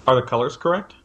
Are the colors correct?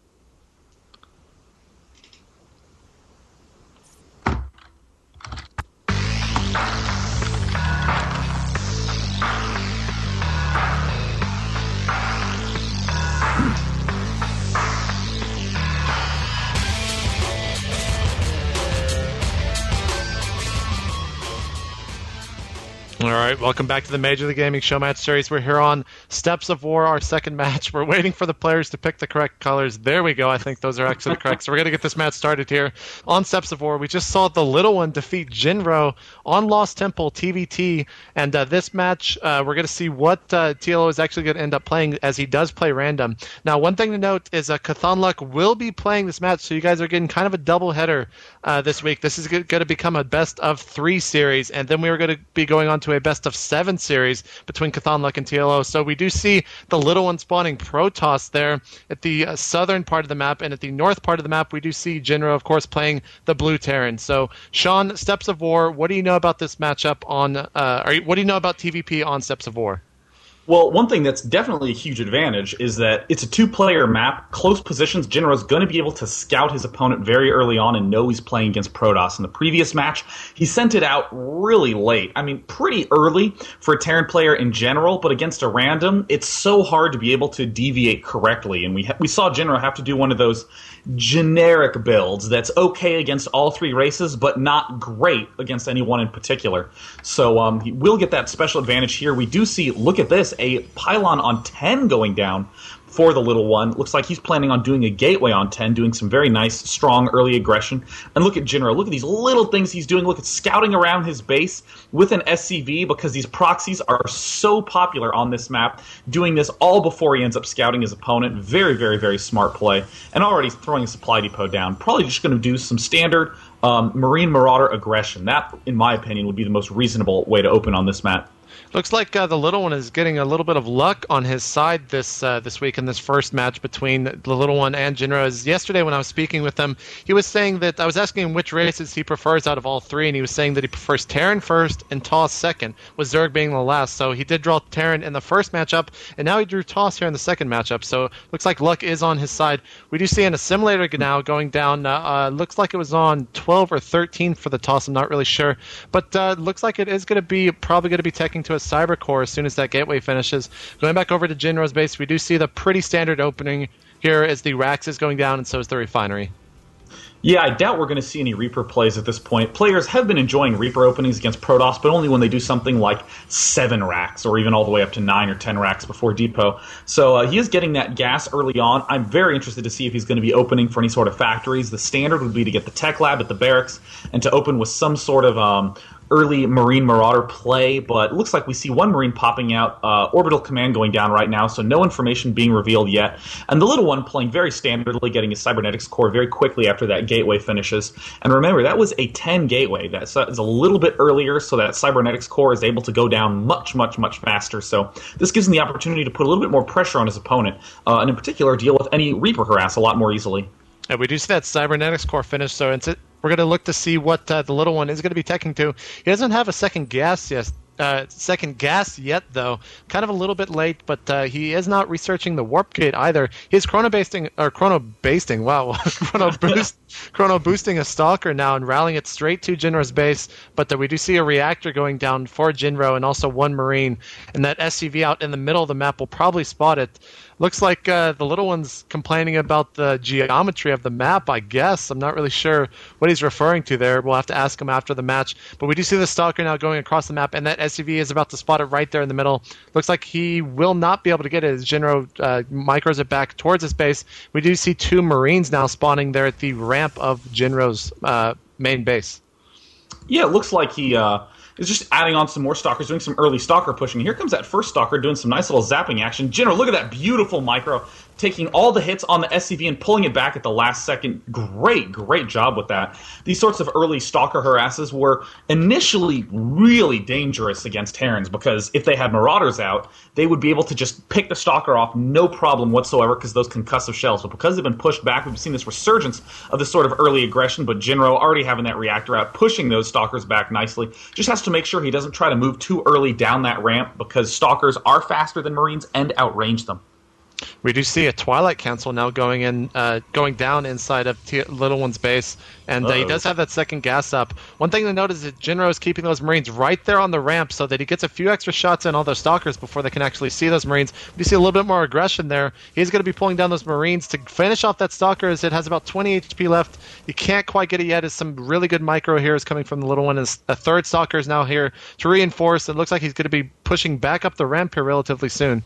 All right, welcome back to the Major League Gaming Show Match Series. We're here on Steps of War, our second match. We're waiting for the players to pick the correct colors. There we go. I think those are actually correct. So we're going to get this match started here on Steps of War. We just saw the Little One defeat Jinro on Lost Temple TVT. And this match, we're going to see what TLO is actually going to end up playing, as he does play random. Now, one thing to note is Cthon Luck will be playing this match, so you guys are getting kind of a doubleheader this week. This is going to become a best of 3 series, and then we are going to be going on to a best of 7 series between Cthon Luck and TLO. So we do see the Little One spawning Protoss there at the southern part of the map, and at the north part of the map we do see Jinro, of course, playing the Blue Terran. So Sean, Steps of War, what do you know about this matchup on what do you know about TVP on Steps of War? Well, one thing that's definitely a huge advantage is that it's a 2-player map, close positions. Jinro's going to be able to scout his opponent very early on and know he's playing against Protoss. In the previous match, he sent it out really late. I mean, pretty early for a Terran player in general, but against a random, it's so hard to be able to deviate correctly. And we saw Jinro have to do one of those generic builds that's okay against all 3 races, but not great against any one in particular. So he will get that special advantage here. We do see, look at this, a pylon on 10 going down for the Little One. Looks like he's planning on doing a gateway on 10, doing some very nice, strong early aggression. And look at Jinro. Look at these little things he's doing. Look at scouting around his base with an SCV, because these proxies are so popular on this map. Doing this all before he ends up scouting his opponent. Very, very, very smart play. And already throwing a supply depot down. Probably just going to do some standard Marine Marauder aggression. That, in my opinion, would be the most reasonable way to open on this map. Looks like the Little One is getting a little bit of luck on his side this week in this first match between the Little One and Jinro. As yesterday when I was speaking with him, he was saying that I was asking him which races he prefers out of all 3, and he was saying that he prefers Terran first and Toss second, with Zerg being the last. So he did draw Terran in the first matchup, and now he drew Toss here in the second matchup. So looks like luck is on his side. We do see an assimilator now going down. Looks like it was on 12 or 13 for the Toss. I'm not really sure, but looks like it is going to be probably going to be taking to a Cyber Core as soon as that gateway finishes. Going back over to Jinro's base, we do see the pretty standard opening here as the Rax is going down, and so is the Refinery. Yeah, I doubt we're going to see any Reaper plays at this point. Players have been enjoying Reaper openings against Protoss, but only when they do something like 7 racks, or even all the way up to 9 or 10 racks before depot. So he is getting that gas early on. I'm very interested to see if he's going to be opening for any sort of factories. The standard would be to get the tech lab at the barracks and to open with some sort of early Marine Marauder play, but it looks like we see one Marine popping out, Orbital Command going down right now, so no information being revealed yet. And the Little One playing very standardly, getting his Cybernetics core very quickly after that gateway finishes. And remember, that was a 10 gateway. That is a little bit earlier, so that Cybernetics core is able to go down much, much, much faster. So this gives him the opportunity to put a little bit more pressure on his opponent, and in particular, deal with any Reaper harass a lot more easily. And we do see that Cybernetics core finish, so we're going to look to see what the Little One is going to be taking to. He doesn't have a second gas yet. Though. Kind of a little bit late, but he is not researching the warp gate either. He's chrono boosting a Stalker now and rallying it straight to Jinro's base, but we do see a reactor going down for Jinro and also 1 Marine, and that SCV out in the middle of the map will probably spot it. Looks like the Little One's complaining about the geometry of the map, I guess. I'm not really sure what he's referring to there. We'll have to ask him after the match. But we do see the Stalker now going across the map, and that SCV is about to spot it right there in the middle. Looks like he will not be able to get it as Jinro micros it back towards his base. We do see 2 Marines now spawning there at the ramp of Jinro's main base. Yeah, it looks like he is just adding on some more Stalkers, doing some early Stalker pushing. Here comes that first Stalker doing some nice little zapping action. Jinro, look at that beautiful micro, taking all the hits on the SCV and pulling it back at the last second. Great, great job with that. These sorts of early Stalker harasses were initially really dangerous against Terrans, because if they had Marauders out, they would be able to just pick the Stalker off no problem whatsoever, because those concussive shells. But because they've been pushed back, we've seen this resurgence of this sort of early aggression, but Jinro already having that reactor out, pushing those Stalkers back nicely. Just has to make sure he doesn't try to move too early down that ramp, because Stalkers are faster than Marines and outrange them. We do see a Twilight Council now going down inside of Little One's base, and he does have that second gas up. One thing to note is that Jinro is keeping those Marines right there on the ramp so that he gets a few extra shots in all those Stalkers before they can actually see those Marines. We see a little bit more aggression there. He's going to be pulling down those Marines to finish off that Stalker as it has about 20 HP left. You can't quite get it yet as some really good micro here is coming from the Little One. As a third Stalker is now here to reinforce. It looks like he's going to be pushing back up the ramp here relatively soon.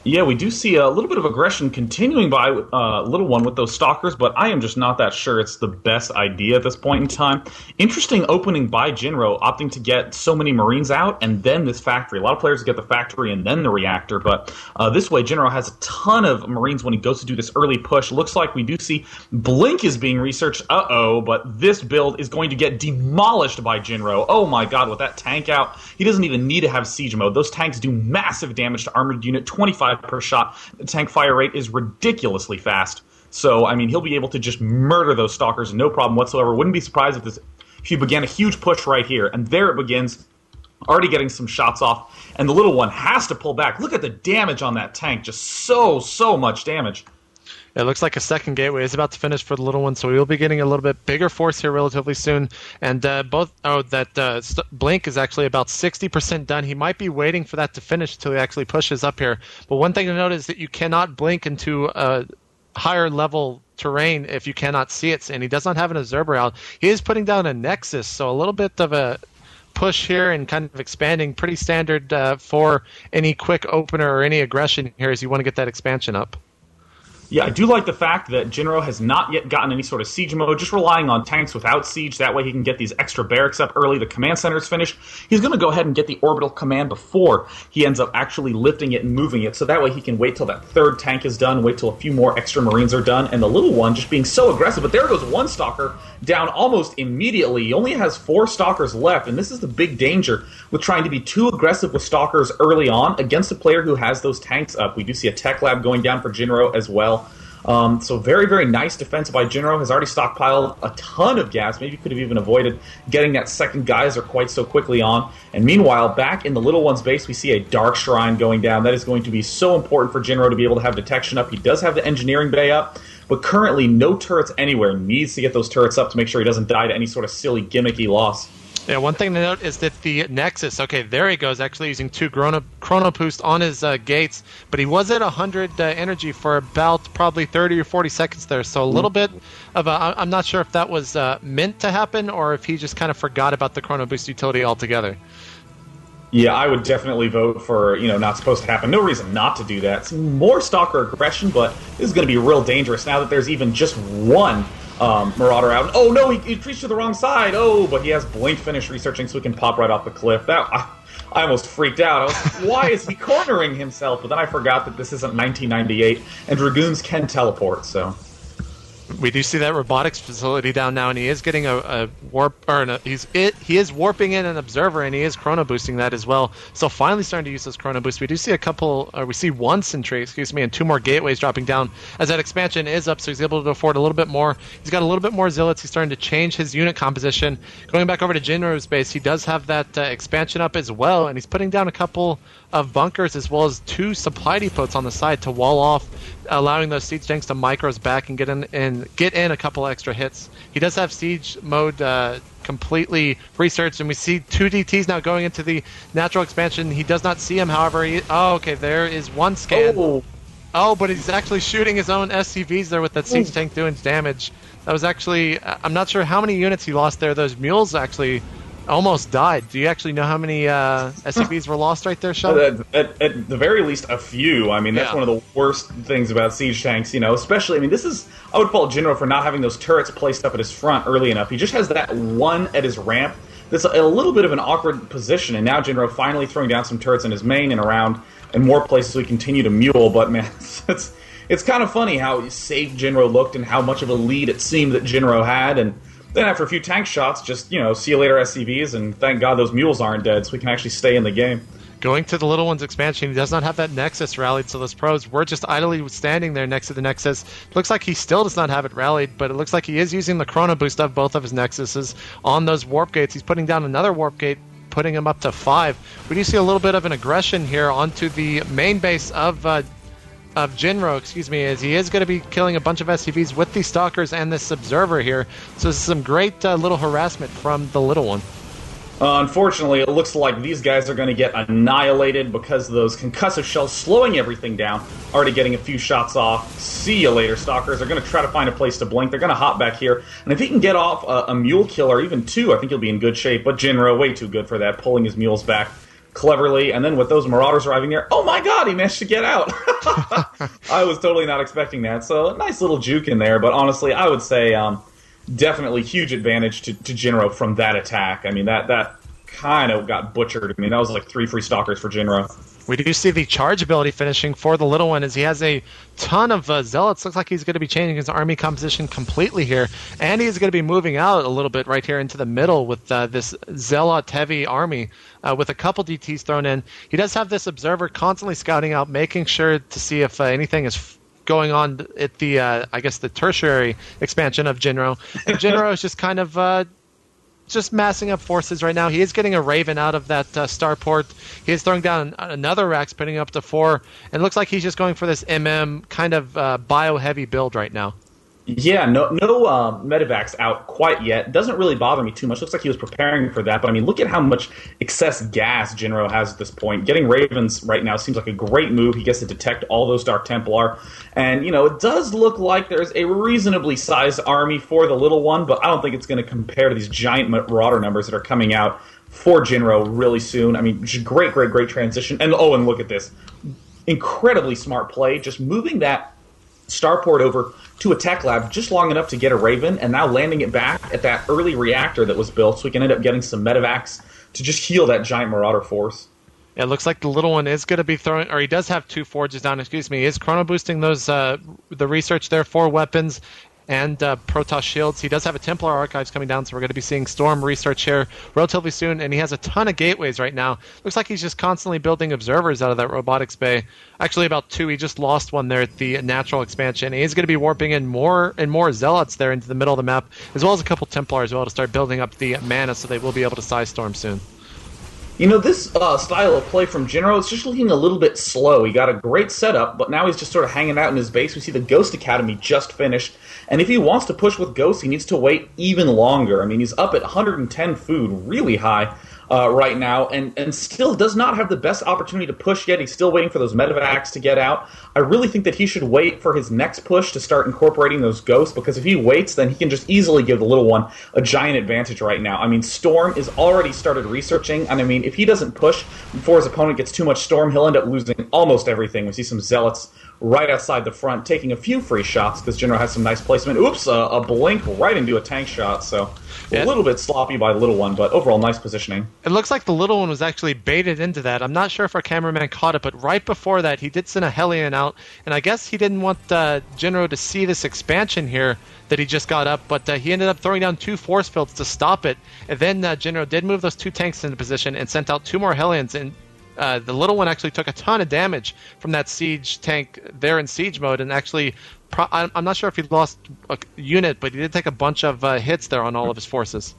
Yeah, we do see a little bit of aggression continuing by Little One with those Stalkers, but I am just not that sure it's the best idea at this point in time. Interesting opening by Jinro, opting to get so many Marines out and then this factory. A lot of players get the factory and then the reactor, but this way Jinro has a ton of Marines when he goes to do this early push. Looks like we do see Blink is being researched. But this build is going to get demolished by Jinro. Oh my god, with that tank out, he doesn't even need to have siege mode. Those tanks do massive damage to armored unit, 25 per shot. The tank fire rate is ridiculously fast. So, I mean, he'll be able to just murder those Stalkers, no problem whatsoever. Wouldn't be surprised if he began a huge push right here. And there it begins, already getting some shots off. And the Little One has to pull back. Look at the damage on that tank. Just so much damage. It looks like a second gateway is about to finish for the Little One, so we will be getting a little bit bigger force here relatively soon. And Blink is actually about 60% done. He might be waiting for that to finish until he actually pushes up here. But one thing to note is that you cannot blink into a higher level terrain if you cannot see it, and he does not have an observer out. He is putting down a Nexus, so a little bit of a push here and kind of expanding, pretty standard for any quick opener or any aggression here as you want to get that expansion up. Yeah, I do like the fact that Jinro has not yet gotten any sort of siege mode, just relying on tanks without siege. That way he can get these extra barracks up early. The command center is finished. He's going to go ahead and get the orbital command before he ends up actually lifting it and moving it, so that way he can wait till that third tank is done, wait till a few more extra Marines are done, and the Little One just being so aggressive. But there goes one Stalker down almost immediately. He only has 4 Stalkers left, and this is the big danger with trying to be too aggressive with Stalkers early on against a player who has those tanks up. We do see a tech lab going down for Jinro as well. So very nice defense by Jinro. Has already stockpiled a ton of gas. Maybe could have even avoided getting that second geyser quite so quickly on. And meanwhile, back in the Little One's base, we see a Dark Shrine going down. That is going to be so important for Jinro to be able to have detection up. He does have the engineering bay up, but currently no turrets anywhere. Needs to get those turrets up to make sure he doesn't die to any sort of silly gimmicky loss. Yeah, one thing to note is that the Nexus, okay, there he goes, actually using 2 chrono boost on his gates, but he was at 100 energy for about probably 30 or 40 seconds there, so a little bit of a, I'm not sure if that was meant to happen or if he just kind of forgot about the chrono boost utility altogether. Yeah, I would definitely vote for, not supposed to happen. No reason not to do that. Some more Stalker aggression, but this is going to be real dangerous now that there's even just one Marauder out. Oh no, he reached to the wrong side. Oh, but he has Blink finish researching so he can pop right off the cliff. I almost freaked out. Why is he cornering himself? But then I forgot that this isn't 1998, and Dragoons can teleport, so... We do see that robotics facility down now, and he is getting a warp, he is warping in an observer, and he is chrono boosting that as well. So finally starting to use those chrono boosts. We do see we see one sentry, and 2 more gateways dropping down as that expansion is up, so he's able to afford a little bit more. He's got a little bit more zealots. He's starting to change his unit composition. Going back over to Jinro's base, he does have that expansion up as well, and he's putting down a couple of bunkers as well as 2 supply depots on the side to wall off, allowing those siege tanks to micros back and get in a couple extra hits. He does have siege mode completely researched, and we see 2 DTs now going into the natural expansion. He does not see him, however. Okay, there is one scan. Oh, but he's actually shooting his own SCVs there with that siege tank doing damage. That was actually, I'm not sure how many units he lost there. Those mules actually almost died. Do you actually know how many SCVs were lost right there, Sean? At the very least, a few. I mean, that's one of the worst things about siege tanks, especially, I would fault Jinro for not having those turrets placed up at his front early enough. He just has that one at his ramp that's a little bit of an awkward position, and now Jinro finally throwing down some turrets in his main and around in more places so he continue to mule, but man, it's kind of funny how safe Jinro looked and how much of a lead it seemed that Jinro had, and then after a few tank shots, just, see you later SCVs, and thank God those mules aren't dead so we can actually stay in the game. Going to the Little One's expansion, he does not have that Nexus rallied, so those pros were just idly standing there next to the Nexus. Looks like he still does not have it rallied, but it looks like he is using the chrono boost of both of his Nexuses on those warp gates. He's putting down another warp gate, putting him up to 5. We do see a little bit of an aggression here onto the main base of Jinro, excuse me, is he is going to be killing a bunch of SCVs with these Stalkers and this Observer here. So this is some great little harassment from the little one. Unfortunately, it looks like these guys are going to get annihilated because of those concussive shells slowing everything down. Already getting a few shots off. See you later, Stalkers. They're going to try to find a place to blink. They're going to hop back here. And if he can get off a mule kill or even two, I think he'll be in good shape. But Jinro, way too good for that, pulling his mules back cleverly. And then with those Marauders arriving here, oh my god, he managed to get out. I was totally not expecting that. So a nice little juke in there. But honestly, I would say... definitely huge advantage to Jinro from that attack. I mean, that kind of got butchered. I mean, that was like 3 free Stalkers for Jinro. We do see the charge ability finishing for the little one as he has a ton of Zealots. Looks like he's going to be changing his army composition completely here. And he's going to be moving out a little bit right here into the middle with this Zealot-heavy army with a couple DTs thrown in. He does have this Observer constantly scouting out, making sure to see if anything is going on at the, I guess, the tertiary expansion of Jinro. And Jinro is just kind of just massing up forces right now. He is getting a Raven out of that starport. He is throwing down another Rax, putting up to 4. And it looks like he's just going for this MM kind of bio-heavy build right now. Yeah, no medevacs out quite yet. Doesn't really bother me too much. Looks like he was preparing for that. But, I mean, look at how much excess gas Jinro has at this point. Getting Ravens right now seems like a great move. He gets to detect all those Dark Templar. And, you know, it does look like there's a reasonably sized army for the little one, but I don't think it's going to compare to these giant Marauder numbers that are coming out for Jinro really soon. I mean, great transition. And, oh, and look at this. Incredibly smart play. Just moving that starport over to a tech lab just long enough to get a Raven, and now landing it back at that early reactor that was built, so we can end up getting some medevacs to just heal that giant Marauder force. Yeah, it looks like the little one is going to be throwing, or he does have 2 forges down, excuse me. He is chrono boosting those, the research there for weapons and Protoss shields. He does have a Templar Archives coming down, so we're going to be seeing Storm research here relatively soon, and he has a ton of gateways right now. Looks like he's just constantly building observers out of that robotics bay. Actually, about 2. He just lost one there at the natural expansion. He's going to be warping in more and more Zealots there into the middle of the map, as well as a couple Templar as well to start building up the mana so they will be able to size storm soon. You know, this style of play from Jinro is just looking a little bit slow. He got a great setup, but now he's just sort of hanging out in his base. We see the Ghost Academy just finished, and if he wants to push with Ghosts, he needs to wait even longer. I mean, he's up at 110 food, really high right now, and still does not have the best opportunity to push yet. He's still waiting for those medevacs to get out. I really think that he should wait for his next push to start incorporating those Ghosts, because if he waits, then he can just easily give the little one a giant advantage right now. I mean, Storm is already started researching, and I mean, if he doesn't push before his opponent gets too much Storm, he'll end up losing almost everything. We see some Zealots right outside the front, taking a few free shots because Jinro has some nice placement. Oops, a blink right into a tank shot, so a little bit sloppy by the little one, but overall nice positioning. It looks like the little one was actually baited into that. I'm not sure if our cameraman caught it, but right before that, he did send a Hellion out, and I guess he didn't want Jinro to see this expansion here that he just got up, but he ended up throwing down 2 force fields to stop it, and then Jinro did move those 2 tanks into position and sent out 2 more Hellions, and the little one actually took a ton of damage from that siege tank there in siege mode, and actually, I'm not sure if he lost a unit, but he did take a bunch of hits there on all of his forces.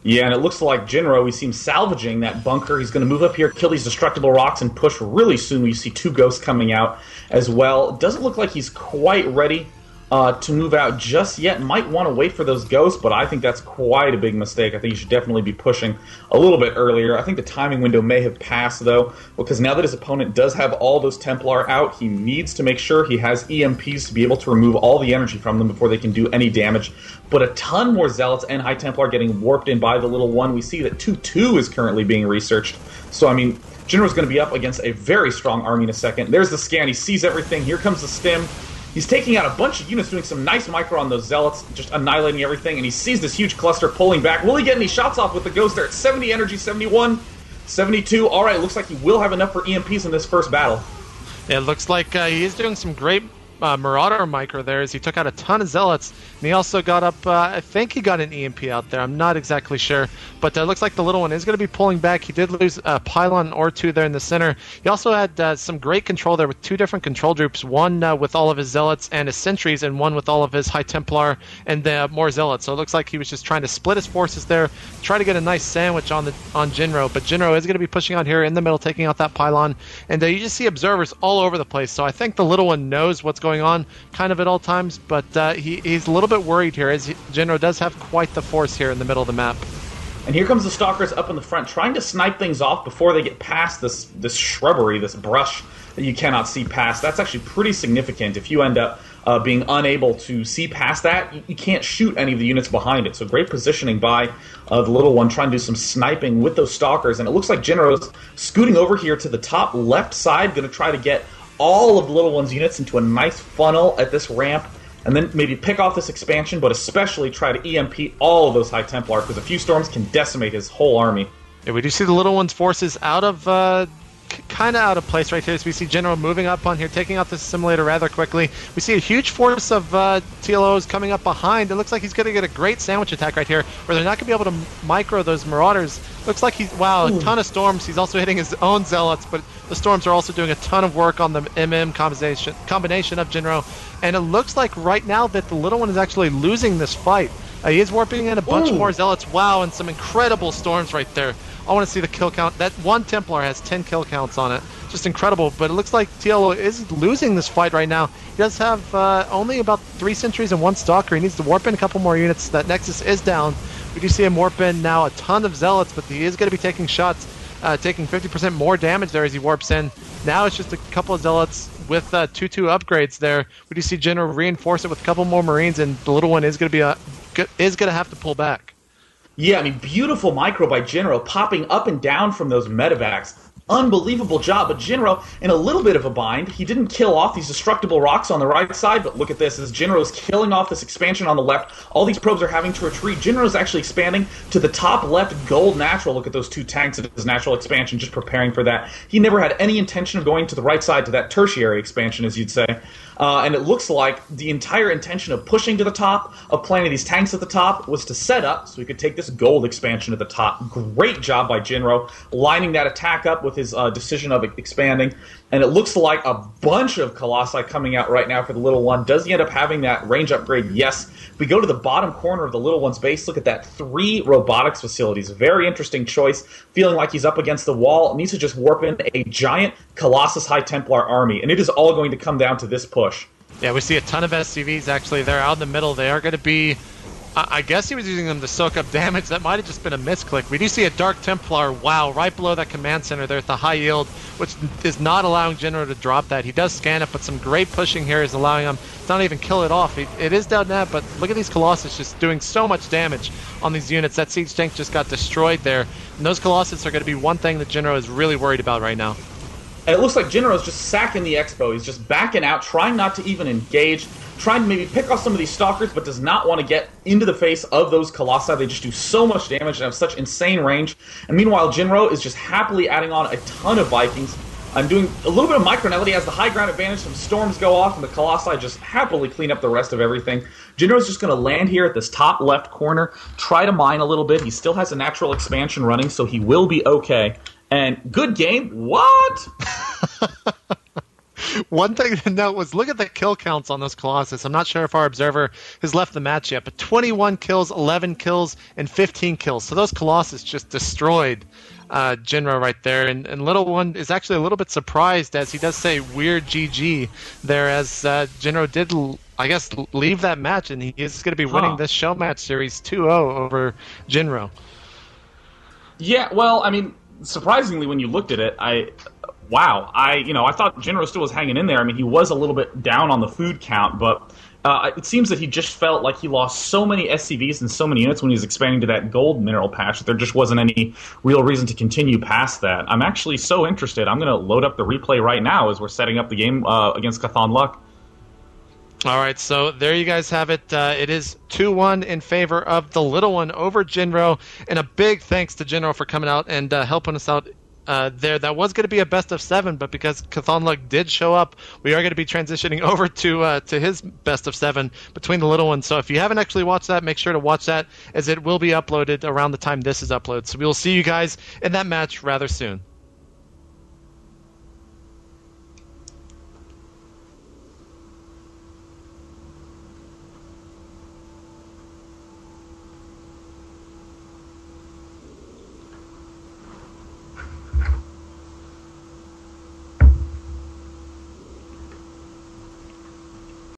Yeah, and it looks like Jinro, we see him salvaging that bunker. He's going to move up here, kill these destructible rocks, and push really soon. We see 2 Ghosts coming out as well. It doesn't look like he's quite ready to move out just yet. Might want to wait for those Ghosts, but I think that's quite a big mistake. I think you should definitely be pushing a little bit earlier. I think the timing window may have passed, though, because now that his opponent does have all those Templar out, he needs to make sure he has EMPs to be able to remove all the energy from them before they can do any damage. But a ton more Zealots and High Templar getting warped in by the little one. We see that 2-2 is currently being researched. So, I mean, Jinro's going to be up against a very strong army in a second. There's the scan. He sees everything. Here comes the stim. He's taking out a bunch of units, doing some nice micro on those Zealots, just annihilating everything, and he sees this huge cluster pulling back. Will he get any shots off with the Ghost there? At 70 energy, 71, 72. All right, looks like he will have enough for EMPs in this first battle. It looks like he is doing some great Marauder micro there as he took out a ton of Zealots, and he also got up, I think he got an EMP out there, I'm not exactly sure, but it looks like the little one is going to be pulling back. He did lose a pylon or two there in the center. He also had some great control there with two different control groups, one with all of his Zealots and his sentries, and one with all of his High Templar and more Zealots. So it looks like he was just trying to split his forces there, try to get a nice sandwich on Jinro, but Jinro is going to be pushing out here in the middle, taking out that pylon, and you just see observers all over the place. So I think the little one knows what's going on kind of at all times, but he's a little bit worried here as Jinro does have quite the force here in the middle of the map. And here comes the Stalkers up in the front, trying to snipe things off before they get past this shrubbery, this brush that you cannot see past. That's actually pretty significant. If you end up being unable to see past that, you can't shoot any of the units behind it. So great positioning by the little one, trying to do some sniping with those Stalkers. And it looks like Jinro's scooting over here to the top left side, going to try to get all of the little one's units into a nice funnel at this ramp, and then maybe pick off this expansion, but especially try to EMP all of those High Templar, because a few storms can decimate his whole army. Yeah, we do see the little one's forces out of kind of out of place right here. So we see Jinro moving up on here, taking out this simulator rather quickly. We see a huge force of TLOs coming up behind. It looks like he's going to get a great sandwich attack right here, where they're not going to be able to micro those Marauders. Looks like a ton of storms. He's also hitting his own Zealots, but the storms are also doing a ton of work on the MM combination of Jinro. And it looks like right now that the little one is actually losing this fight. He is warping in a bunch more Zealots. Wow, and some incredible storms right there. I want to see the kill count. That one Templar has 10 kill counts on it. Just incredible. But it looks like TLO is losing this fight right now. He does have only about 3 sentries and 1 Stalker. He needs to warp in a couple more units. That Nexus is down. We do see him warp in now a ton of Zealots, but he is going to be taking shots, taking 50% more damage there as he warps in. Now it's just a couple of Zealots with 2-2 upgrades there. We do see Jinro reinforce it with a couple more Marines, and the little one is going to have to pull back. Yeah, I mean, beautiful micro by Jinro, popping up and down from those medevacs. Unbelievable job, but Jinro in a little bit of a bind. He didn't kill off these destructible rocks on the right side, but look at this. As Jinro's killing off this expansion on the left, all these probes are having to retreat. Jinro's actually expanding to the top left gold natural. Look at those 2 tanks of his natural expansion, just preparing for that. He never had any intention of going to the right side to that tertiary expansion, as you'd say. And it looks like the entire intention of pushing to the top, of planting these tanks at the top, was to set up so he could take this gold expansion at the top. Great job by Jinro, lining that attack up with his decision of expanding. And it looks like a bunch of Colossi coming out right now for the little one. Does he end up having that range upgrade? Yes. If we go to the bottom corner of the little one's base, look at that. 3 robotics facilities. Very interesting choice. Feeling like he's up against the wall. Needs to just warp in a giant Colossus High Templar army. And it is all going to come down to this push. Yeah, we see a ton of SCVs actually. They're out in the middle. They are going to be... I guess he was using them to soak up damage. That might have just been a misclick. We do see a Dark Templar, wow, right below that command center there at the high yield, which is not allowing Jinro to drop that. He does scan it, but some great pushing here is allowing him to not even kill it off. It is down net, but look at these Colossus just doing so much damage on these units. That siege tank just got destroyed there. And those Colossus are going to be one thing that Jinro is really worried about right now. And it looks like Jinro's just sacking the Expo. He's just backing out, trying not to even engage, trying to maybe pick off some of these Stalkers, but does not want to get into the face of those Colossi. They just do so much damage and have such insane range. And meanwhile, Jinro is just happily adding on a ton of Vikings. I'm doing a little bit of micro-now. He has the high ground advantage. Some storms go off, and the Colossi just happily clean up the rest of everything. Jinro's just going to land here at this top left corner, try to mine a little bit. He still has a natural expansion running, so he will be okay. And good game. What? One thing to note was look at the kill counts on those Colossus. I'm not sure if our observer has left the match yet, but 21 kills, 11 kills, and 15 kills. So those Colossus just destroyed Jinro right there. And Little One is actually a little bit surprised, as he does say weird GG there, as Jinro did, I guess, leave that match, and he is going to be winning this show match series 2-0 over Jinro. Yeah, well, I mean, surprisingly, when you looked at it, I thought Jinro still was hanging in there. I mean, he was a little bit down on the food count, but it seems that he just felt like he lost so many SCVs and so many units when he was expanding to that gold mineral patch that there just wasn't any real reason to continue past that. I'm actually so interested. I'm going to load up the replay right now as we're setting up the game against Cathan Luck. All right, so there you guys have it. It is 2-1 in favor of the Little One over Jinro, and a big thanks to Jinro for coming out and helping us out there. That was going to be a best of 7, but because Cthulhu did show up, we are going to be transitioning over to his best of 7 between the little ones. So if you haven't actually watched that, make sure to watch that, as it will be uploaded around the time this is uploaded. So we will see you guys in that match rather soon.